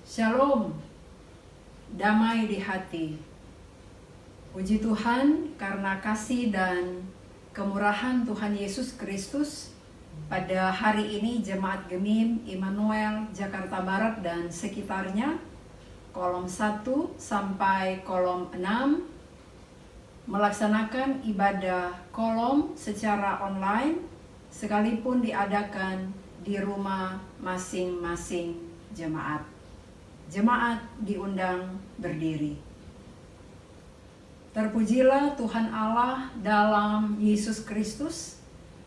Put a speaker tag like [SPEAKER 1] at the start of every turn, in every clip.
[SPEAKER 1] Shalom, damai di hati. Puji Tuhan karena kasih dan kemurahan Tuhan Yesus Kristus. Pada hari ini Jemaat Gemim Immanuel Jakarta Barat dan sekitarnya, kolom 1 sampai kolom 6, melaksanakan ibadah kolom secara online, sekalipun diadakan di rumah masing-masing jemaat. Jemaat diundang berdiri. Terpujilah Tuhan Allah dalam Yesus Kristus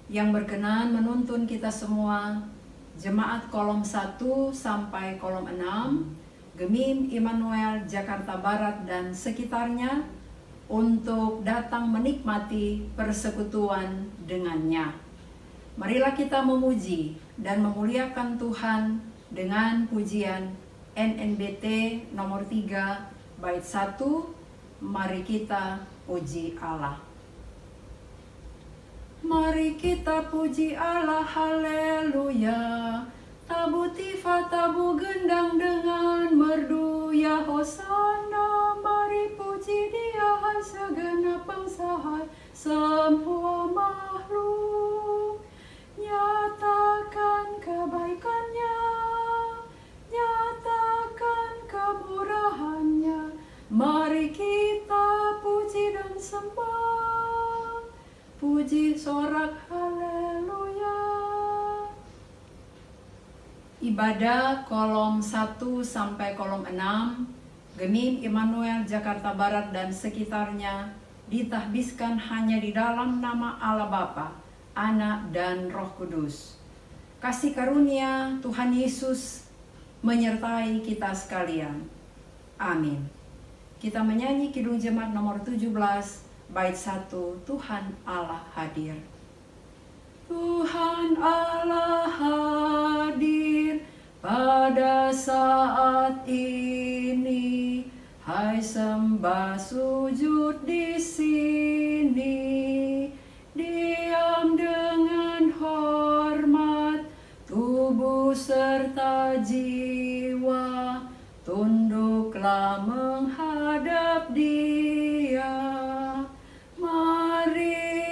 [SPEAKER 1] yang berkenan menuntun kita semua, jemaat kolom 1 sampai kolom 6, Gemim Immanuel Jakarta Barat dan sekitarnya, untuk datang menikmati persekutuan dengannya. Marilah kita memuji dan memuliakan Tuhan dengan pujian NNBT nomor 3 bait 1. Mari kita puji Allah. Mari kita puji Allah, haleluya. Tabu tifa, tabu gendang dengan merdu, ya hosana. Mari puji Dia, hai segenap bangsa, hai semua makhluk. Nyatakan kebaikannya, nyatakan kemurahannya. Mari kita puji dan sembah, puji sorak haleluya. Ibadah kolom 1 sampai kolom 6, Gemim Immanuel Jakarta Barat dan sekitarnya ditahbiskan hanya di dalam nama Allah Bapa, Anak dan Roh Kudus. Kasih karunia Tuhan Yesus menyertai kita sekalian. Amin. Kita menyanyi Kidung Jemaat nomor 17 bait 1, Tuhan Allah hadir. Tuhan Allah hadir pada saat ini, hai sembah sujud di sini. Diam dengan hormat, tubuh serta jiwa, tunduklah menghadap Dia. Marilah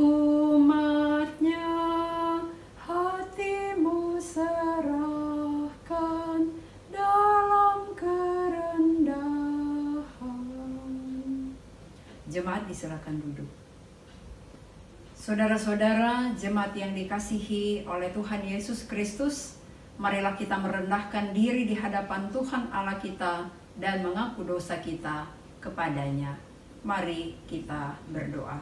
[SPEAKER 1] umatnya, hatimu serahkan dalam kerendahan. Jemaat diserahkan duduk. Saudara-saudara, jemaat yang dikasihi oleh Tuhan Yesus Kristus, marilah kita merendahkan diri di hadapan Tuhan Allah kita dan mengaku dosa kita kepadanya. Mari kita berdoa.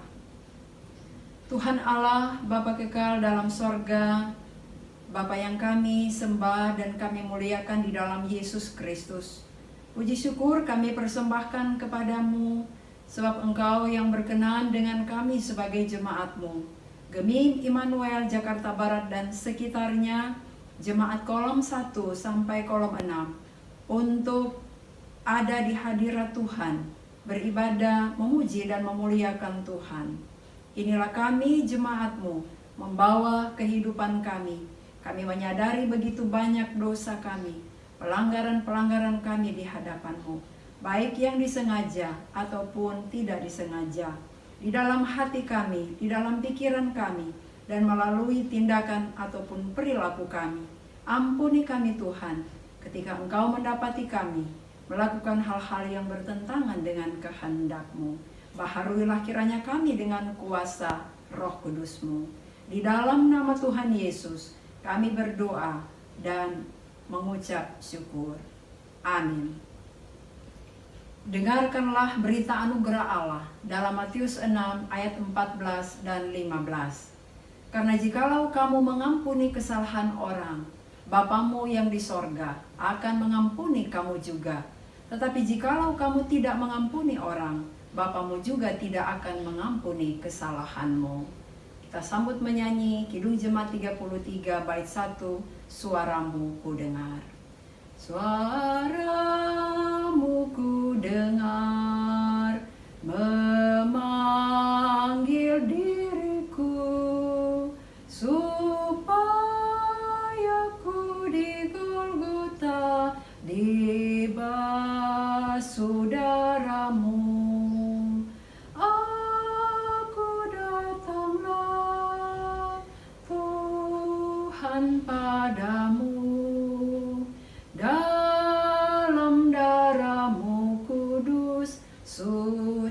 [SPEAKER 1] Tuhan Allah, Bapa kekal dalam sorga, Bapa yang kami sembah dan kami muliakan di dalam Yesus Kristus. Puji syukur kami persembahkan kepadamu, sebab Engkau yang berkenan dengan kami sebagai jemaat-Mu. Gemim Immanuel Jakarta Barat dan sekitarnya, jemaat kolom 1 sampai kolom 6, untuk ada di hadirat Tuhan, beribadah, memuji dan memuliakan Tuhan. Inilah kami jemaat-Mu, membawa kehidupan kami. Kami menyadari begitu banyak dosa kami, pelanggaran-pelanggaran kami di hadapan-Mu, baik yang disengaja ataupun tidak disengaja, di dalam hati kami, di dalam pikiran kami, dan melalui tindakan ataupun perilaku kami. Ampuni kami Tuhan, ketika Engkau mendapati kami melakukan hal-hal yang bertentangan dengan kehendak-Mu. Baharuilah kiranya kami dengan kuasa Roh Kudus-Mu. Di dalam nama Tuhan Yesus, kami berdoa dan mengucap syukur. Amin. Dengarkanlah berita anugerah Allah dalam Matius 6 ayat 14 dan 15. Karena jikalau kamu mengampuni kesalahan orang, Bapamu yang di sorga akan mengampuni kamu juga. Tetapi jikalau kamu tidak mengampuni orang, Bapamu juga tidak akan mengampuni kesalahanmu. Kita sambut menyanyi Kidung Jemaat 33 bait 1, Suaramu ku dengar. Suaramu ku dengar, memanggil diriku, supaya ku di Golgota Tuhan padamu, dalam darah-Mu kudus, sucikan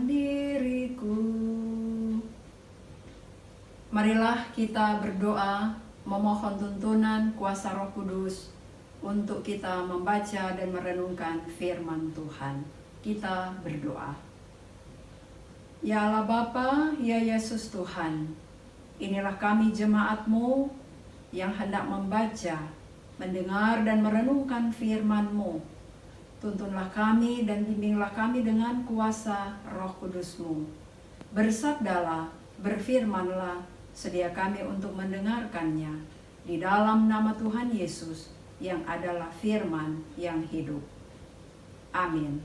[SPEAKER 1] diriku. Marilah kita berdoa memohon tuntunan kuasa Roh Kudus untuk kita membaca dan merenungkan firman Tuhan. Kita berdoa. Ya Allah Bapa, ya Yesus Tuhan, inilah kami jemaat-Mu yang hendak membaca, mendengar dan merenungkan firman-Mu. Tuntunlah kami dan bimbinglah kami dengan kuasa Roh Kudus-Mu. Bersabdalah, berfirmanlah, sedia kami untuk mendengarkannya. Di dalam nama Tuhan Yesus yang adalah firman yang hidup. Amin.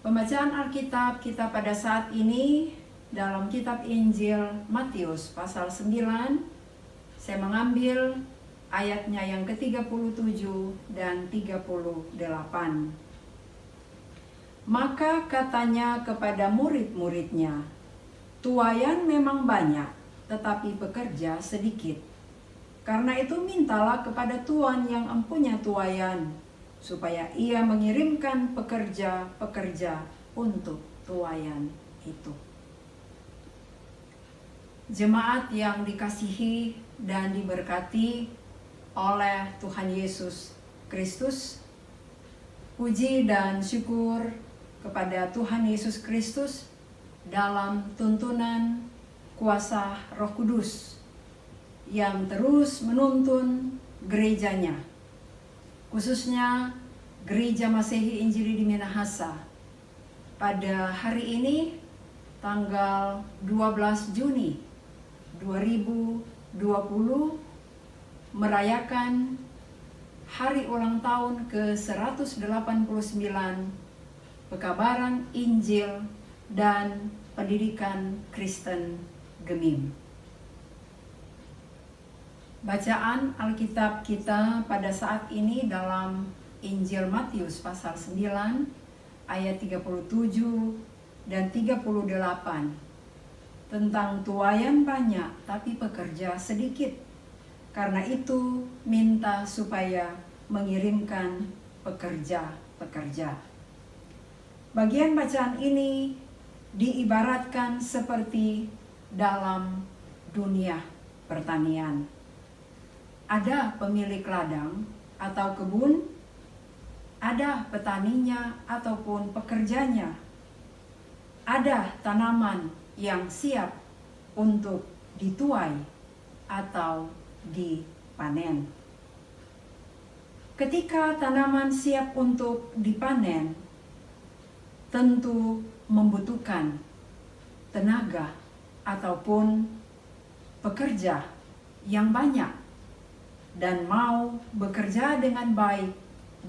[SPEAKER 1] Pembacaan Alkitab kita pada saat ini dalam kitab Injil Matius pasal 9. Saya mengambil ayatnya yang ke-37 dan 38. Maka katanya kepada murid-muridnya, tuaian memang banyak, tetapi pekerja sedikit. Karena itu mintalah kepada Tuhan yang empunya tuaian, supaya ia mengirimkan pekerja-pekerja untuk tuaian itu. Jemaat yang dikasihi dan diberkati oleh Tuhan Yesus Kristus, puji dan syukur kepada Tuhan Yesus Kristus dalam tuntunan kuasa Roh Kudus yang terus menuntun gerejanya, khususnya Gereja Masehi Injili di Minahasa. Pada hari ini, tanggal 12 Juni 2020, merayakan hari ulang tahun ke-189 Pekabaran Injil dan Pendidikan Kristen Gemim. Bacaan Alkitab kita pada saat ini dalam Injil Matius pasal 9 ayat 37 dan 38 tentang tuaian banyak tapi pekerja sedikit. Karena itu minta supaya mengirimkan pekerja-pekerja. Bagian bacaan ini diibaratkan seperti dalam dunia pertanian. Ada pemilik ladang atau kebun, ada petaninya ataupun pekerjanya. Ada tanaman yang siap untuk dituai atau dipanen. Ketika tanaman siap untuk dipanen, tentu membutuhkan tenaga ataupun pekerja yang banyak dan mau bekerja dengan baik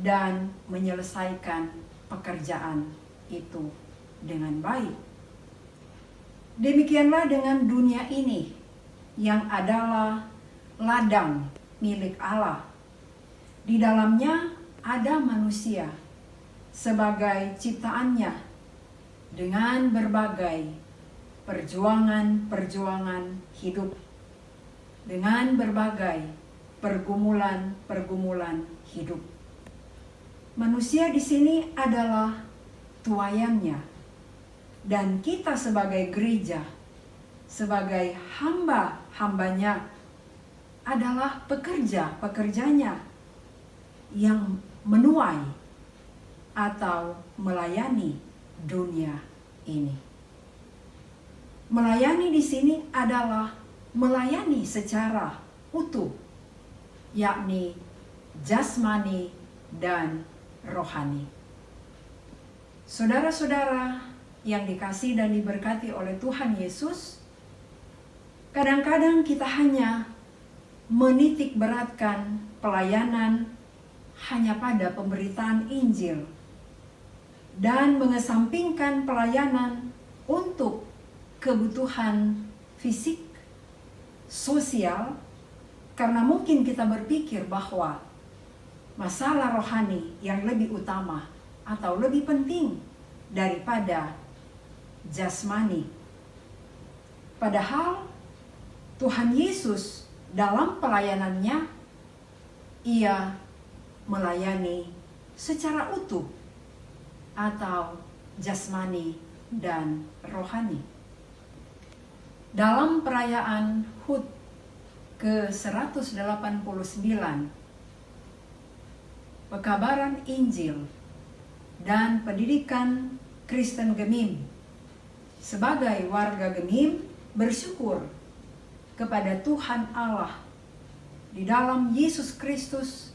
[SPEAKER 1] dan menyelesaikan pekerjaan itu dengan baik. Demikianlah dengan dunia ini yang adalah ladang milik Allah. Di dalamnya ada manusia sebagai ciptaannya dengan berbagai perjuangan-perjuangan hidup, dengan berbagai pergumulan-pergumulan hidup. Manusia di sini adalah tuaiannya, dan kita sebagai gereja, sebagai hamba-hambanya adalah pekerja-pekerjanya yang menuai atau melayani dunia ini. Melayani di sini adalah melayani secara utuh, yakni jasmani dan rohani. Saudara-saudara yang dikasihi dan diberkati oleh Tuhan Yesus, kadang-kadang kita hanya menitik beratkan pelayanan hanya pada pemberitaan Injil dan mengesampingkan pelayanan untuk kebutuhan fisik, sosial, karena mungkin kita berpikir bahwa masalah rohani yang lebih utama atau lebih penting daripada jasmani. Padahal Tuhan Yesus dalam pelayanannya, ia melayani secara utuh atau jasmani dan rohani. Dalam perayaan HUT ke-189, pekabaran Injil dan pendidikan Kristen Gemim, sebagai warga Gemim bersyukur kepada Tuhan Allah di dalam Yesus Kristus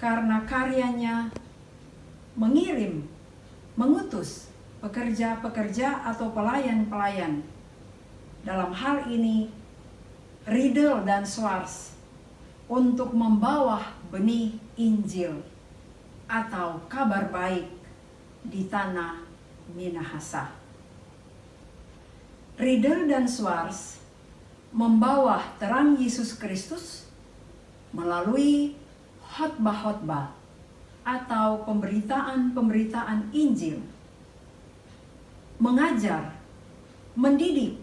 [SPEAKER 1] karena karyanya mengutus pekerja-pekerja atau pelayan-pelayan. Dalam hal ini, Riedel dan Schwartz untuk membawa benih Injil atau kabar baik di tanah Minahasa. Riedel dan Schwartz membawa terang Yesus Kristus melalui khotbah-khotbah atau pemberitaan-pemberitaan Injil, mengajar, mendidik,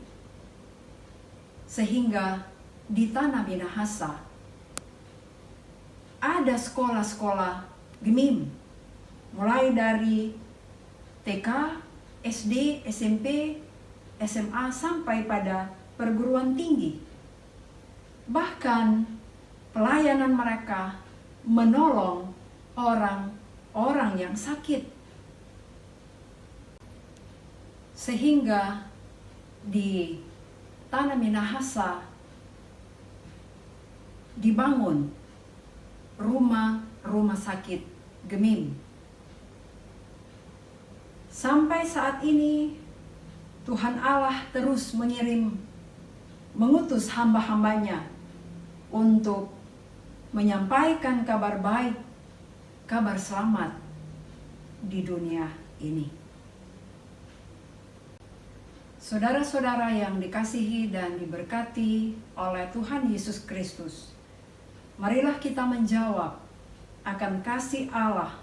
[SPEAKER 1] sehingga di tanah Minahasa ada sekolah-sekolah Gemim, mulai dari TK, SD, SMP, SMA sampai pada perguruan tinggi. Bahkan pelayanan mereka menolong orang-orang yang sakit, sehingga di tanah Minahasa dibangun rumah sakit Gemim. Sampai saat ini Tuhan Allah terus mengutus hamba-hambanya untuk menyampaikan kabar baik, kabar selamat di dunia ini. Saudara-saudara yang dikasihi dan diberkati oleh Tuhan Yesus Kristus, marilah kita menjawab akan kasih Allah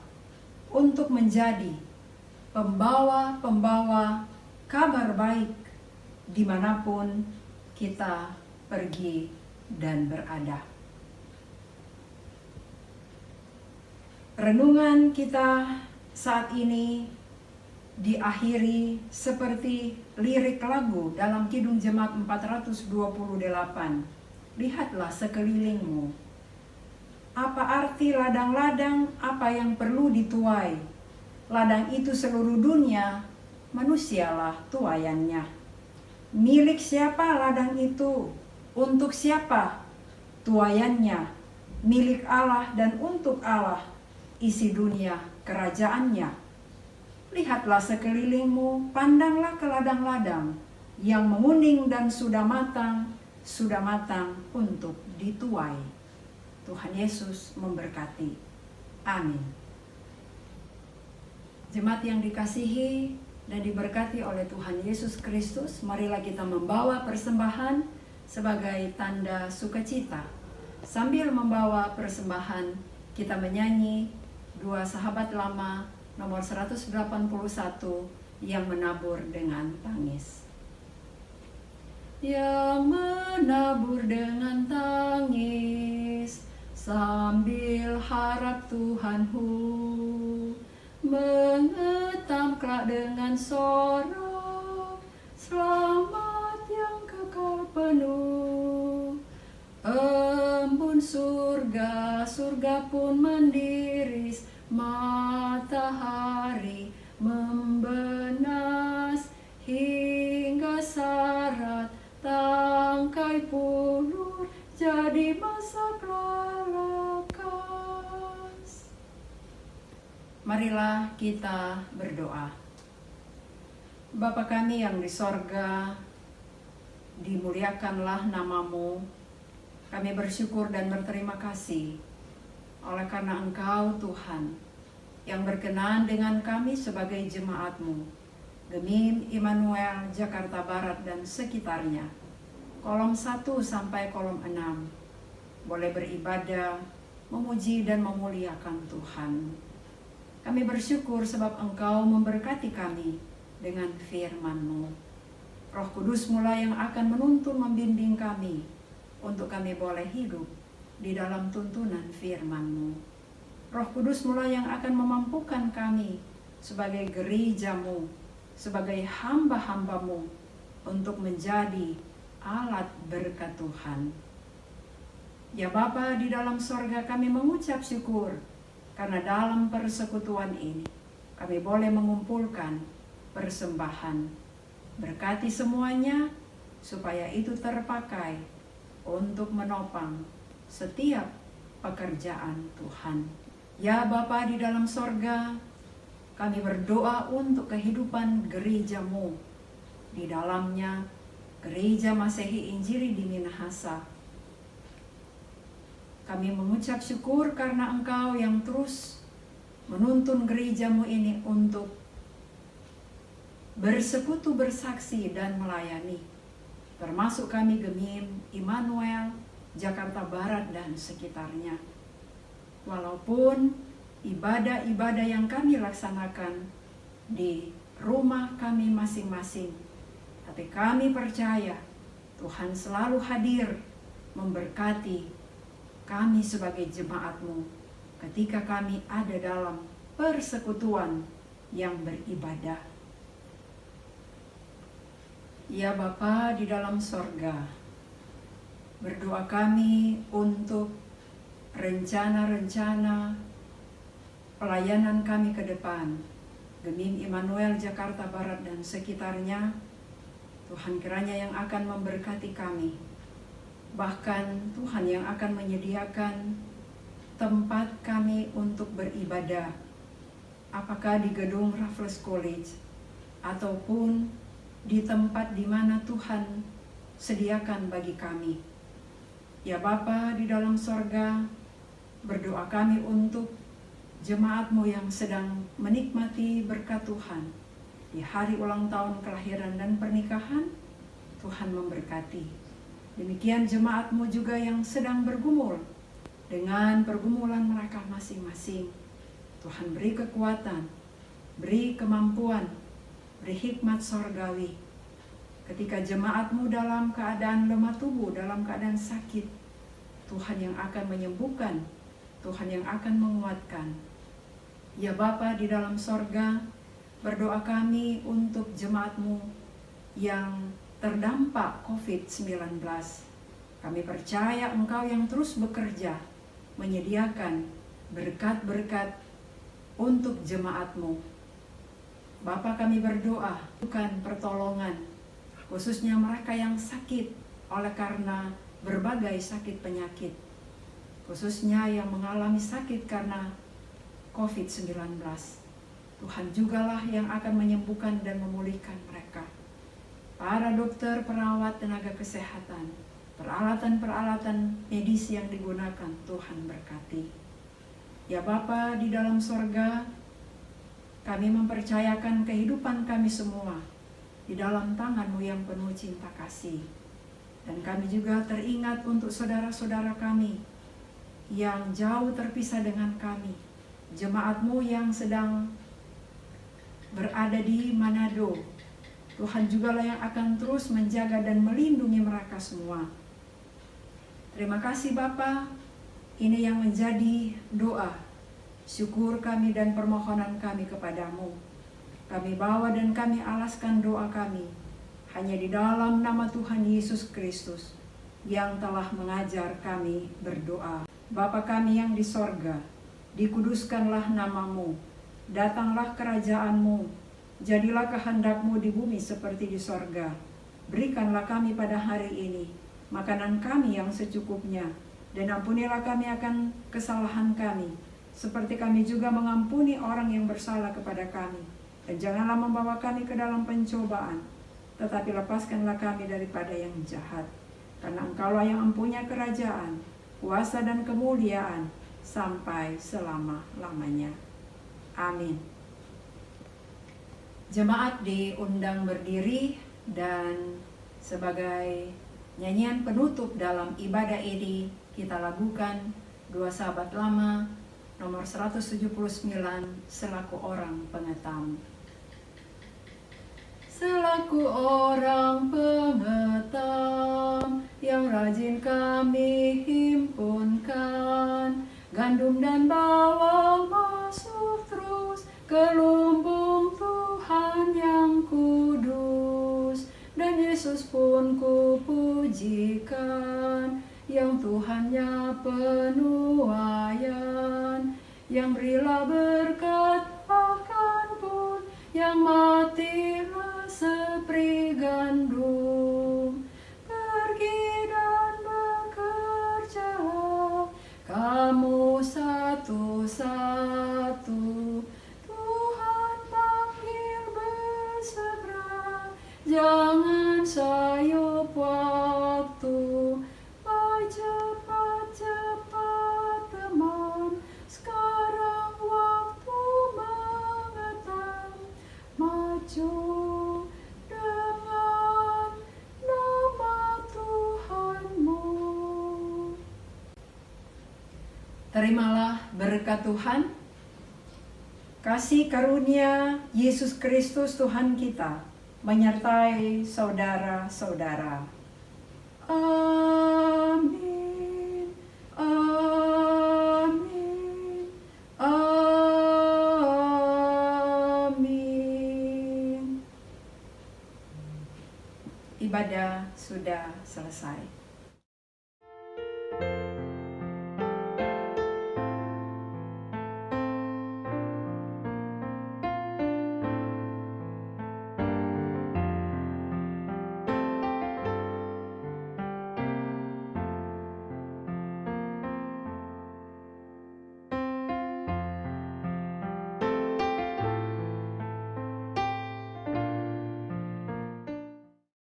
[SPEAKER 1] untuk menjadi pembawa-pembawa kabar baik dimanapun kita pergi dan berada. Renungan kita saat ini diakhiri seperti lirik lagu dalam Kidung Jemaat 428. Lihatlah sekelilingmu. Apa arti ladang-ladang, apa yang perlu dituai? Ladang itu seluruh dunia, manusialah tuaiannya. Milik siapa ladang itu? Untuk siapa tuaiannya? Milik Allah dan untuk Allah, isi dunia kerajaannya. Lihatlah sekelilingmu, pandanglah ke ladang-ladang yang menguning dan sudah matang untuk dituai. Tuhan Yesus memberkati. Amin. Jemaat yang dikasihi dan diberkati oleh Tuhan Yesus Kristus, marilah kita membawa persembahan sebagai tanda sukacita. Sambil membawa persembahan, kita menyanyi dua sahabat lama nomor 181 yang menabur dengan tangis. Yang menabur dengan tangis sambil harap Tuhanku, mengetam kelak dengan sorok, selamat yang kekal penuh. Embun surga, surga pun mendiris, matahari membenas, hingga sarat tangkai pulur jadi masak lalakas. Marilah kita berdoa. Bapa kami yang di sorga, dimuliakanlah namamu. Kami bersyukur dan berterima kasih oleh karena Engkau Tuhan yang berkenan dengan kami sebagai jemaat-Mu, Gemim Immanuel Jakarta Barat dan sekitarnya, kolom 1 sampai kolom 6, boleh beribadah, memuji dan memuliakan Tuhan. Kami bersyukur sebab Engkau memberkati kami dengan firman-Mu. Roh Kudus mula yang akan menuntun membimbing kami untuk kami boleh hidup di dalam tuntunan firman-Mu. Roh Kudus mula yang akan memampukan kami sebagai gereja-Mu, sebagai hamba-hamba-Mu untuk menjadi alat berkat Tuhan. Ya Bapa di dalam sorga, kami mengucap syukur karena dalam persekutuan ini kami boleh mengumpulkan persembahan. Berkati semuanya supaya itu terpakai untuk menopang setiap pekerjaan Tuhan. Ya Bapa di dalam sorga, kami berdoa untuk kehidupan gereja-Mu. Di dalamnya Gereja Masehi Injili di Minahasa. Kami mengucap syukur karena Engkau yang terus menuntun gereja-Mu ini untuk bersekutu, bersaksi, dan melayani. Termasuk kami Gemim, Immanuel, Jakarta Barat, dan sekitarnya. Walaupun ibadah-ibadah yang kami laksanakan di rumah kami masing-masing, tapi kami percaya Tuhan selalu hadir memberkati kami sebagai jemaat-Mu ketika kami ada dalam persekutuan yang beribadah. Ya Bapa di dalam sorga, berdoa kami untuk rencana-rencana pelayanan kami ke depan. Gemim Immanuel Jakarta Barat dan sekitarnya, Tuhan kiranya yang akan memberkati kami. Bahkan Tuhan yang akan menyediakan tempat kami untuk beribadah, apakah di gedung Raffles College ataupun di tempat di mana Tuhan sediakan bagi kami. Ya Bapa di dalam sorga, berdoa kami untuk jemaat-Mu yang sedang menikmati berkat Tuhan di hari ulang tahun kelahiran dan pernikahan. Tuhan memberkati. Demikian jemaat-Mu juga yang sedang bergumul dengan pergumulan mereka masing-masing. Tuhan beri kekuatan, beri kemampuan, beri hikmat sorgawi. Ketika jemaat-Mu dalam keadaan lemah tubuh, dalam keadaan sakit, Tuhan yang akan menyembuhkan, Tuhan yang akan menguatkan. Ya Bapa di dalam sorga, berdoa kami untuk jemaat-Mu yang terdampak COVID-19. Kami percaya Engkau yang terus bekerja, menyediakan berkat-berkat untuk jemaat-Mu. Bapa, kami berdoa, bukan pertolongan, khususnya mereka yang sakit oleh karena berbagai sakit penyakit, khususnya yang mengalami sakit karena COVID-19. Tuhan jugalah yang akan menyembuhkan dan memulihkan mereka. Para dokter, perawat, tenaga kesehatan, peralatan-peralatan medis yang digunakan, Tuhan berkati. Ya Bapa di dalam sorga, kami mempercayakan kehidupan kami semua di dalam tangan-Mu yang penuh cinta kasih. Dan kami juga teringat untuk saudara-saudara kami yang jauh terpisah dengan kami, jemaat-Mu yang sedang berada di Manado. Tuhan jugalah yang akan terus menjaga dan melindungi mereka semua. Terima kasih Bapa, ini yang menjadi doa, syukur kami dan permohonan kami kepadamu. Kami bawa dan kami alaskan doa kami hanya di dalam nama Tuhan Yesus Kristus yang telah mengajar kami berdoa. Bapa kami yang di sorga, dikuduskanlah nama-Mu, datanglah kerajaan-Mu, jadilah kehendak-Mu di bumi seperti di sorga. Berikanlah kami pada hari ini makanan kami yang secukupnya, dan ampunilah kami akan kesalahan kami, seperti kami juga mengampuni orang yang bersalah kepada kami. Dan janganlah membawa kami ke dalam pencobaan, tetapi lepaskanlah kami daripada yang jahat. Karena Engkaulah yang mempunyai kerajaan, kuasa dan kemuliaan sampai selama-lamanya. Amin. Jemaat diundang berdiri dan sebagai nyanyian penutup dalam ibadah ini kita lakukan Dua Sahabat Lama nomor 179 selaku orang pengetam. Selaku Aku orang pengetam yang rajin kami himpunkan. Gandum dan bawang masuk terus ke lumbung Tuhan yang kudus. Dan Yesus pun kupujikan, yang Tuhannya penuaian, yang berilah berkat bahkan pun, yang matilah sepri gandum. Pergi dan bekerja, kamu satu-satu. Tuhan panggil bersegera, jangan sayup waktu. Cepat-cepat teman, sekarang waktu mengetam. Maju dengan nama Tuhanmu. Terimalah berkat Tuhan, kasih karunia Yesus Kristus Tuhan kita menyertai saudara-saudara. Amin. Amin. Amin. Ibadah sudah selesai.